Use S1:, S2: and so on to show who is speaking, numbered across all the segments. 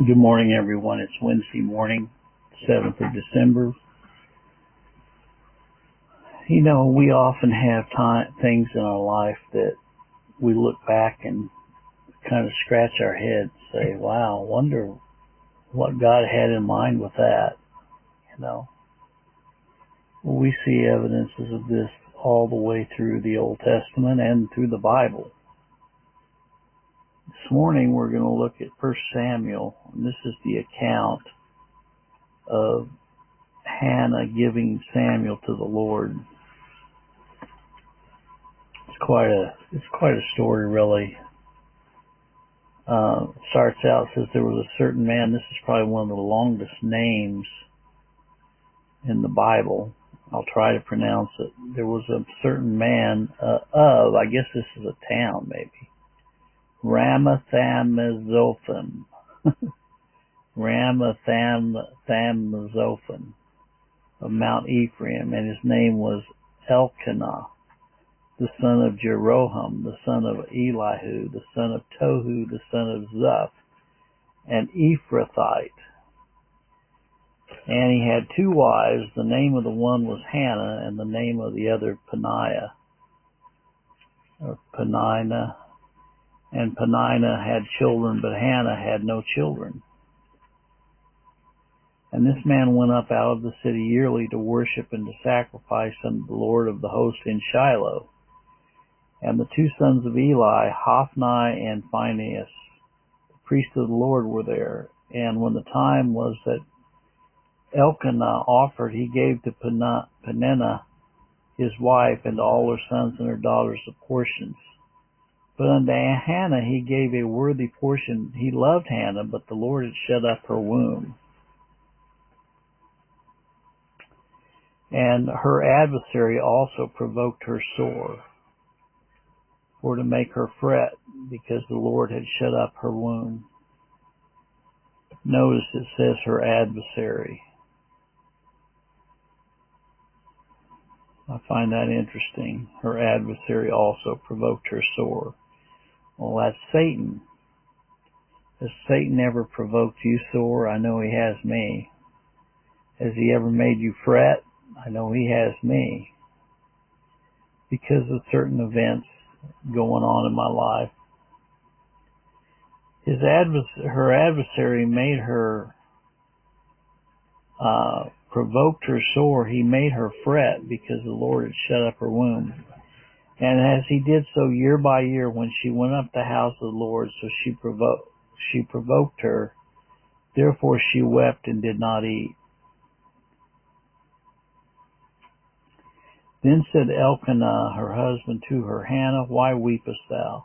S1: Good morning, everyone. It's Wednesday morning, 7th of December. You know, we often have things in our life that we look back and kind of scratch our head and say, wow, wonder what God had in mind with that. Well, we see evidences of this all the way through the Old Testament and through the Bible. This morning we're going to look at 1 Samuel, and this is the account of Hannah giving Samuel to the Lord. It's quite a story, really. It starts out, says there was a certain man. This is probably one of the longest names in the Bible. I'll try to pronounce it. There was a certain man I guess this is a town, maybe. Ramathamazothan. Ramathamazothan of Mount Ephraim, and his name was Elkanah, the son of Jeroham, the son of Elihu, the son of Tohu, the son of Zuph, an Ephrathite. And he had two wives. The name of the one was Hannah, and the name of the other Peninnah. And Peninnah had children, but Hannah had no children. And this man went up out of the city yearly to worship and to sacrifice unto the Lord of the host in Shiloh. And the two sons of Eli, Hophni and Phinehas, the priests of the Lord, were there. And when the time was that Elkanah offered, he gave to Peninnah his wife and to all her sons and her daughters the portions. But unto Hannah he gave a worthy portion. He loved Hannah, but the Lord had shut up her womb. And her adversary also provoked her sore, for to make her fret, because the Lord had shut up her womb. Notice it says her adversary. I find that interesting. Her adversary also provoked her sore. Well, that's Satan. Has Satan ever provoked you sore? I know he has me. Has he ever made you fret? I know he has me. Because of certain events going on in my life. Her adversary made her, provoked her sore. He made her fret because the Lord had shut up her womb. And as he did so year by year, when she went up the house of the Lord, so she provoked her. Therefore she wept and did not eat. Then said Elkanah, her husband, to her, Hannah, why weepest thou?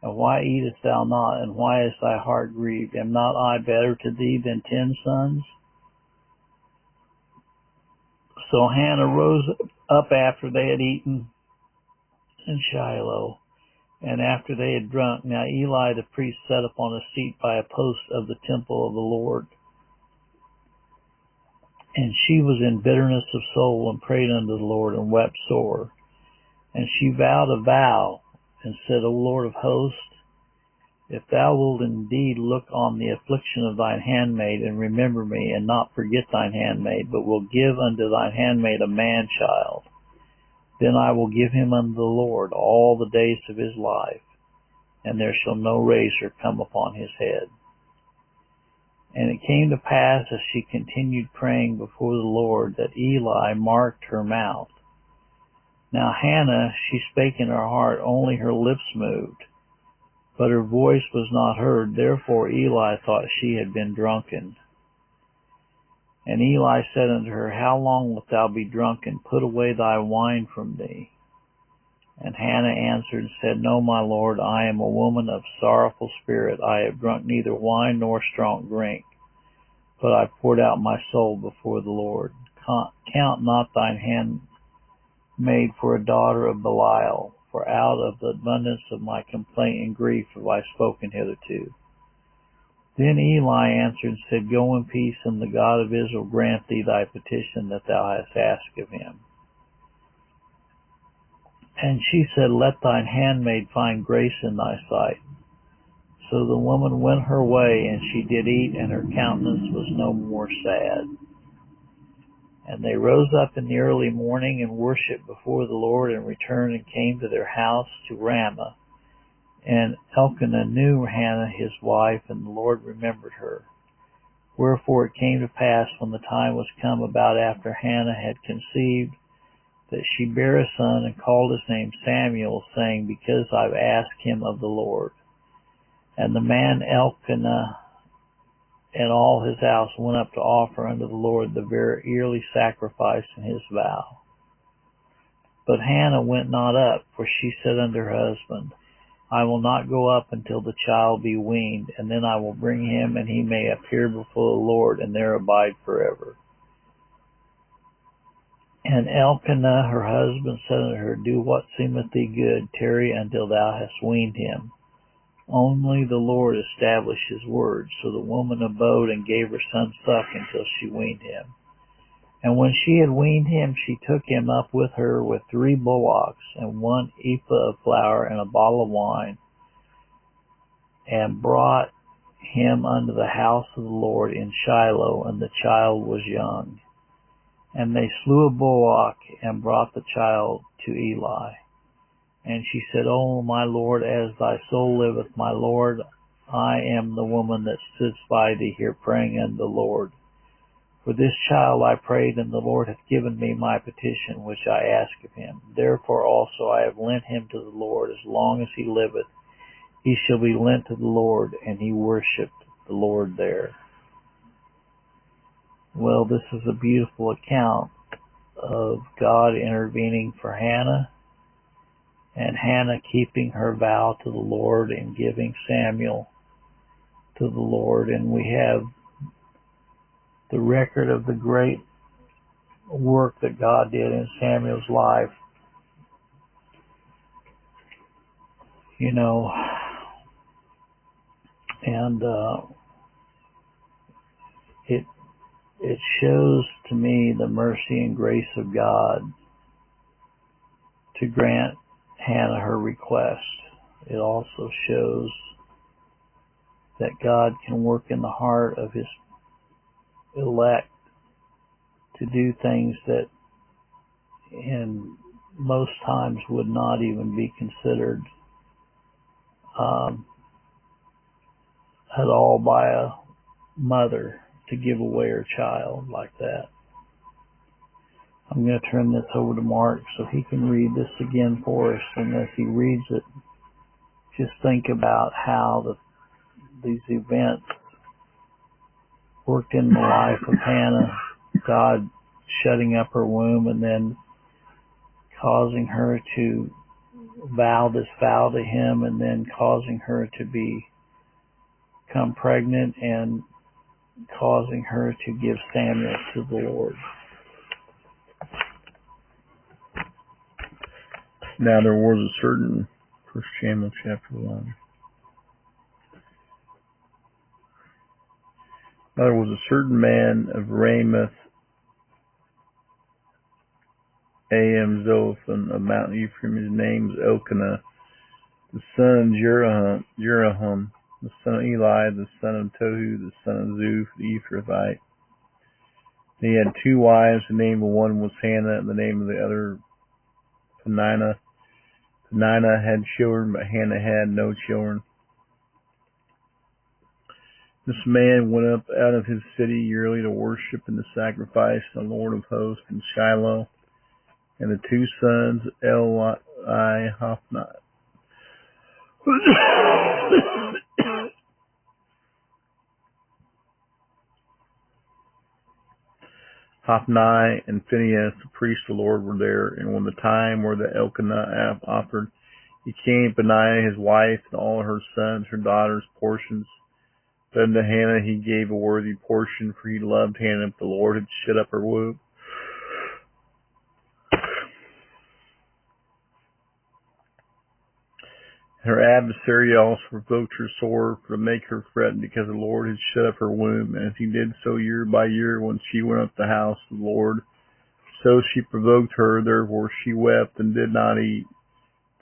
S1: And why eatest thou not? And why is thy heart grieved? Am not I better to thee than 10 sons? So Hannah rose up after they had eaten in Shiloh, and after they had drunk. Now Eli the priest sat upon a seat by a post of the temple of the Lord. And she was in bitterness of soul, and prayed unto the Lord, and wept sore. And she vowed a vow, and said, O Lord of hosts, if thou wilt indeed look on the affliction of thine handmaid, and remember me, and not forget thine handmaid, but will give unto thine handmaid a man-child, then I will give him unto the Lord all the days of his life, and there shall no razor come upon his head. And it came to pass, as she continued praying before the Lord, that Eli marked her mouth. Now Hannah, she spake in her heart, only her lips moved, but her voice was not heard. Therefore Eli thought she had been drunken. And Eli said unto her, How long wilt thou be drunken? Put away thy wine from thee. And Hannah answered and said, No, my Lord, I am a woman of sorrowful spirit. I have drunk neither wine nor strong drink, but I poured out my soul before the Lord. Count not thine handmaid for a daughter of Belial, for out of the abundance of my complaint and grief have I spoken hitherto. Then Eli answered and said, Go in peace, and the God of Israel grant thee thy petition that thou hast asked of him. And she said, Let thine handmaid find grace in thy sight. So the woman went her way, and she did eat, and her countenance was no more sad. And they rose up in the early morning and worshipped before the Lord, and returned and came to their house to Ramah. And Elkanah knew Hannah his wife, and the Lord remembered her. Wherefore it came to pass, when the time was come about after Hannah had conceived, that she bare a son, and called his name Samuel, saying, Because I've asked him of the Lord. And the man Elkanah and all his house went up to offer unto the Lord the very yearly sacrifice in his vow. But Hannah went not up, for she said unto her husband, I will not go up until the child be weaned, and then I will bring him, and he may appear before the Lord, and there abide forever. And Elkanah her husband said unto her, Do what seemeth thee good, tarry until thou hast weaned him. Only the Lord established his word. So the woman abode and gave her son suck until she weaned him. And when she had weaned him, she took him up with her with 3 bullocks, and 1 ephah of flour, and a bottle of wine, and brought him unto the house of the Lord in Shiloh, and the child was young. And they slew a bullock, and brought the child to Eli. And she said, O my Lord, as thy soul liveth, my Lord, I am the woman that sits by thee here praying unto the Lord. For this child I prayed, and the Lord hath given me my petition which I asked of him. Therefore also I have lent him to the Lord. As long as he liveth, he shall be lent to the Lord. And he worshipped the Lord there. Well, this is a beautiful account of God intervening for Hannah, and Hannah keeping her vow to the Lord and giving Samuel to the Lord. And we have the record of the great work that God did in Samuel's life. You know, and it shows to me the mercy and grace of God to grant Hannah her request. It also shows that God can work in the heart of his elect to do things that in most times would not even be considered at all by a mother, to give away her child like that. I'm going to turn this over to Mark so he can read this again for us, and as he reads it, just think about how these events worked in the life of Hannah, God shutting up her womb and then causing her to vow this vow to him, and then causing her to become pregnant, and causing her to give Samuel to the Lord.
S2: Now there was a certain, 1 Samuel chapter 1. Now there was a certain man of Ramoth, Zophim, of Mount Ephraim. His name was Elkanah, the son of Jeroham, the son of Eli, the son of Tohu, the son of Zuph, the Ephrathite. And he had 2 wives. The name of one was Hannah, and the name of the other Peninnah. Peninnah had children, but Hannah had no children. This man went up out of his city yearly to worship and to sacrifice the Lord of hosts in Shiloh. And the 2 sons, Eli, Hophni and Phinehas, the priest of the Lord, were there. And when the time where the Elkanah offered, he came, Peninnah his wife, and all her sons, her daughters, portions. But unto Hannah he gave a worthy portion, for he loved Hannah, but the Lord had shut up her womb. Her adversary also provoked her sore, for to make her fret, because the Lord had shut up her womb. And as he did so year by year, when she went up to the house of the Lord, so she provoked her. Therefore she wept and did not eat.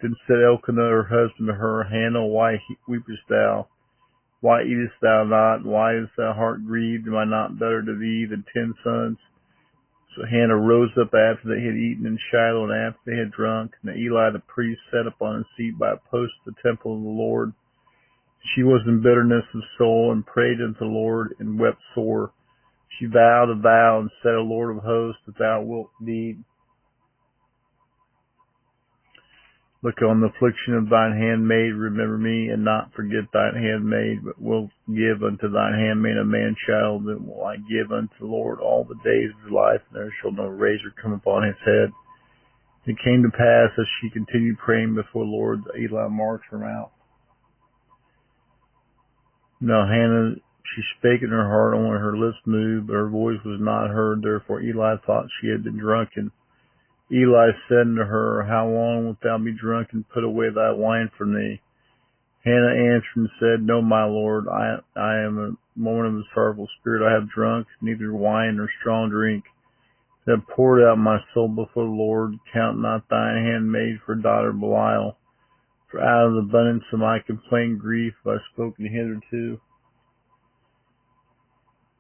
S2: Then said Elkanah her husband to her, Hannah, why weepest thou? Why eatest thou not? Why is thy heart grieved? Am I not better to thee than 10 sons? So Hannah rose up after they had eaten in Shiloh, and after they had drunk. And Eli the priest sat upon his seat by a post of the temple of the Lord. She was in bitterness of soul, and prayed unto the Lord, and wept sore. She vowed a vow, and said, O Lord of hosts, if thou wilt indeed look on the affliction of thine handmaid, remember me, and not forget thine handmaid, but wilt give unto thine handmaid a man child, that will I give unto the Lord all the days of his life, and there shall no razor come upon his head. It came to pass, as she continued praying before the Lord, that Eli marked her mouth. Now Hannah, she spake in her heart, only her lips moved, but her voice was not heard. Therefore Eli thought she had been drunken. Eli said unto her, How long wilt thou be drunk, and put away thy wine from thee? Hannah answered and said, No, my Lord, I am a woman of a sorrowful spirit. I have drunk neither wine nor strong drink. I have poured out my soul before the Lord. Count not thine handmaid for daughter of Belial. For out of the abundance of my complaint grief have I spoken hitherto.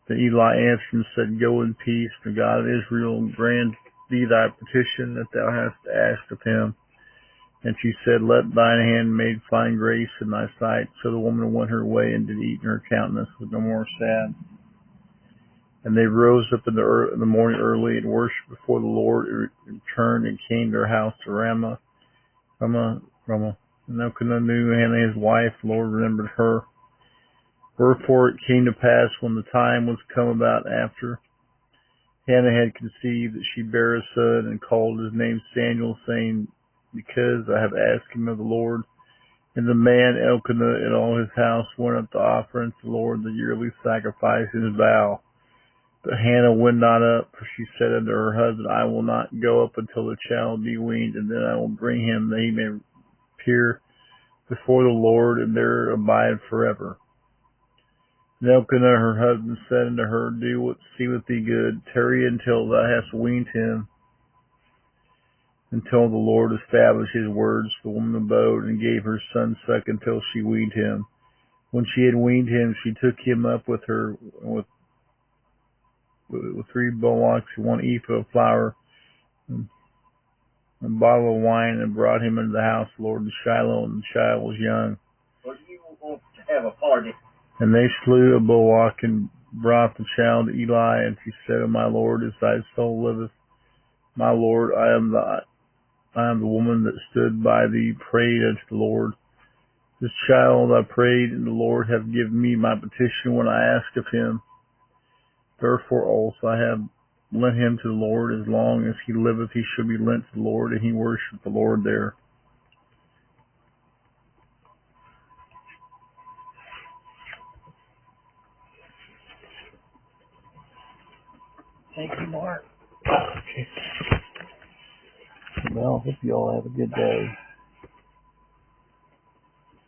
S2: Then Eli answered and said, Go in peace, the God of Israel grant thee thy petition that thou hast asked of him. And she said, Let thine handmaid find grace in thy sight. So the woman went her way, and did eat, and her countenance was no more sad. And they rose up in the morning early, and worshipped before the Lord, and returned, and came to her house to Ramah. And Elkanah knew Hannah his wife. The Lord remembered her. Wherefore it came to pass, when the time was come about after Hannah had conceived, that she bare a son, and called his name Samuel, saying, Because I have asked him of the Lord. And the man Elkanah and all his house went up to offer unto the Lord the yearly sacrifice and vow. But Hannah went not up, for she said unto her husband, I will not go up until the child be weaned, and then I will bring him, that he may appear before the Lord, and there abide forever. And Elkanah her husband said unto her, Do what seemeth thee good. Tarry until thou hast weaned him, until the Lord establish his words. The woman abode, and gave her son suck until she weaned him. When she had weaned him, she took him up with her with 3 bullocks, 1 ephah of flour, and a bottle of wine, and brought him into the house of the Lord in Shiloh, and the child was young.
S3: Well, you want to have a party.
S2: And they slew a bullock, and brought the child to Eli, and she said, O my Lord, as thy soul liveth, my Lord, I am the woman that stood by thee, prayed unto the Lord. This child I prayed, and the Lord hath given me my petition when I asked of him. Therefore also I have lent him to the Lord. As long as he liveth, he shall be lent to the Lord, and he worshiped the Lord there.
S1: Thank you, Mark. Okay. Well, hope you all have a good day.